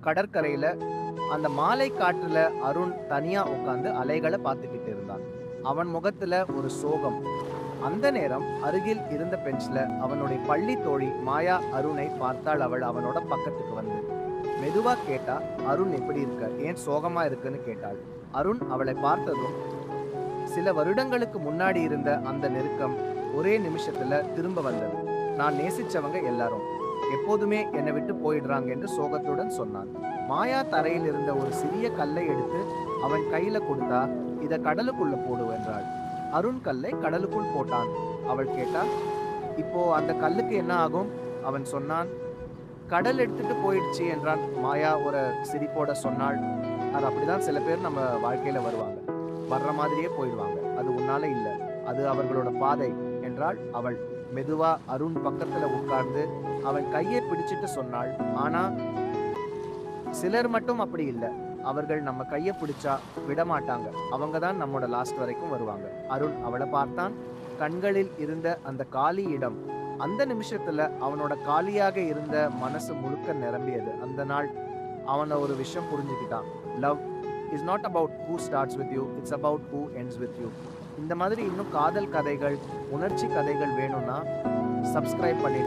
கடற்கரையில அந்த மாலை காற்றுல அருண் தனியா உட்கார்ந்து அலைகளை பார்த்துக்கிட்டு இருந்தான். அவன் முகத்துல ஒரு சோகம். அந்த நேரம் அருகில் இருந்த பெஞ்ச்ல அவனுடைய பள்ளி தோழி மாயா அருணை பார்த்தாள். அவள் அவனோட பக்கத்துக்கு வந்து மெதுவா கேட்டா, அருண் எப்படி இருக்க, ஏன் சோகமா இருக்குன்னு கேட்டாள். அருண் அவளை பார்த்ததும் சில வருடங்களுக்கு முன்னாடி இருந்த அந்த நெருக்கம் ஒரே நிமிஷத்துல திரும்ப வந்தது. நான் நேசிச்சவங்க எல்லாரும் எப்போதுமே என்னை விட்டு போயிடுறாங்க என்று சோகத்துடன் சொன்னான். மாயா தரையில் இருந்த ஒரு சிறிய கல்லை எடுத்து அவன் கையில கொடுத்தா, இத கடலுக்குள்ள போடு என்றாள். அருண் கல்லை கடலுக்குள் போட்டான். அவள் கேட்டா, இப்போ அந்த கல்லுக்கு என்ன ஆகும்? அவன் சொன்னான், கடல் எடுத்துட்டு போயிடுச்சு என்றான். மாயா ஒரு சிரிப்போட சொன்னாள், அது அப்படிதான் சில பேர் நம்ம வாழ்க்கையில வருவாங்க, வர்ற மாதிரியே போயிடுவாங்க. அது உன்னால இல்ல, அது அவர்களோட பாதை என்றாள் அவள். மெதுவா அருண் பக்கத்துல உட்கார்ந்து அவன் கையை பிடிச்சிட்டு சொன்னாள், ஆனா சிலர் மட்டும் அப்படி இல்ல, அவர்கள் நம்ம கையை பிடிச்சா விடமாட்டாங்க, அவங்க தான் நம்மோட லாஸ்ட் வரைக்கும் வருவாங்க. அருண் அவளை பார்த்தான். கண்களில் இருந்த அந்த காலி இடம் அந்த நிமிஷத்துல அவனோட காலியாக இருந்த மனசு முழுக்க நிரம்பியது. அந்த நாள் அவனை ஒரு விஷயம் புரிஞ்சுக்கிட்டான். Love is not about who starts with you, it's about who ends with you. இந்த மாதிரி இன்னும் காதல் கதைகள், உணர்ச்சி கதைகள் வேணும்னா சப்ஸ்கிரைப் பண்ணி